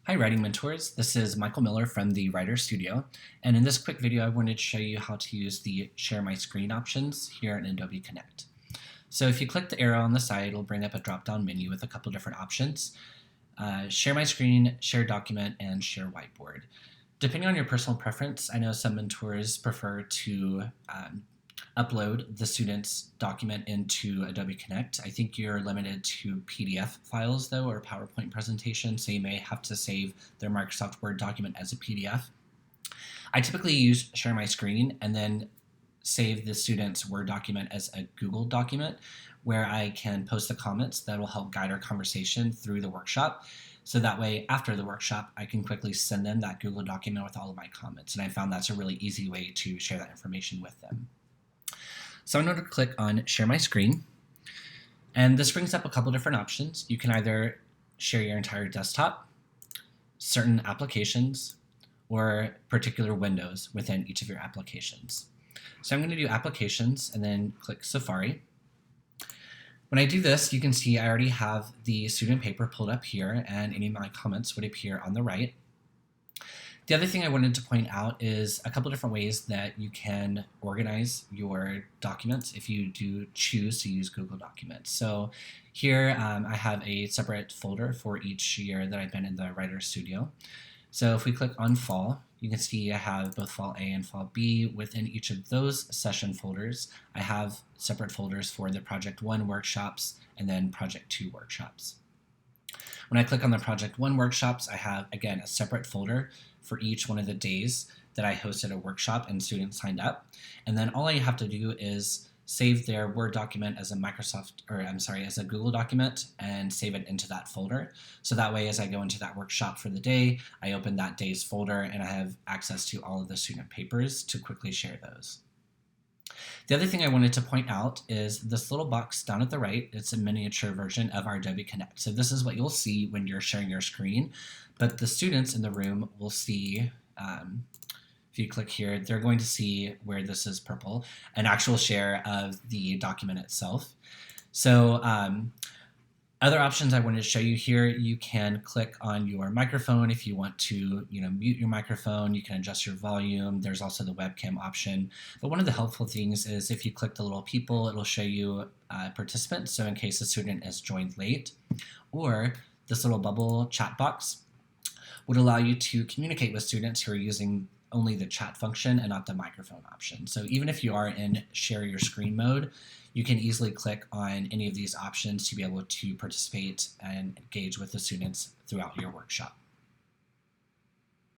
Hi Writing Mentors, this is Michael Miller from the Writer Studio, and in this quick video I wanted to show you how to use the Share My Screen options here in Adobe Connect. So if you click the arrow on the side, it'll bring up a drop-down menu with a couple different options. Share My Screen, Share Document, and Share Whiteboard. Depending on your personal preference, I know some mentors prefer to upload the student's document into Adobe Connect. I think you're limited to PDF files though, or PowerPoint presentations, so you may have to save their Microsoft Word document as a PDF. I typically use Share My Screen and then save the student's Word document as a Google document where I can post the comments that will help guide our conversation through the workshop. So that way, after the workshop, I can quickly send them that Google document with all of my comments. And I found that's a really easy way to share that information with them. So I'm going to click on Share My Screen, and this brings up a couple different options. You can either share your entire desktop, certain applications, or particular windows within each of your applications. So I'm going to do Applications and then click Safari. When I do this, you can see I already have the student paper pulled up here, and any of my comments would appear on the right. The other thing I wanted to point out is a couple different ways that you can organize your documents if you do choose to use Google Documents. So here I have a separate folder for each year that I've been in the Writer Studio. So if we click on Fall, you can see I have both Fall A and Fall B. Within each of those session folders, I have separate folders for the Project 1 workshops and then Project 2 workshops. When I click on the Project 1 workshops, I have, again, a separate folder for each one of the days that I hosted a workshop and students signed up. And then all I have to do is save their Word document as a Google document and save it into that folder. So that way, as I go into that workshop for the day, I open that day's folder and I have access to all of the student papers to quickly share those. The other thing I wanted to point out is this little box down at the right. It's a miniature version of our Adobe Connect. So this is what you'll see when you're sharing your screen, but the students in the room will see, if you click here, they're going to see where this is purple, an actual share of the document itself. So other options I wanted to show you here, you can click on your microphone if you want to mute your microphone. You can adjust your volume. There's also the webcam option. But one of the helpful things is if you click the little people, it'll show you participants. So in case a student has joined late, or this little bubble chat box would allow you to communicate with students who are using only the chat function and not the microphone option. So even if you are in share your screen mode, you can easily click on any of these options to be able to participate and engage with the students throughout your workshop.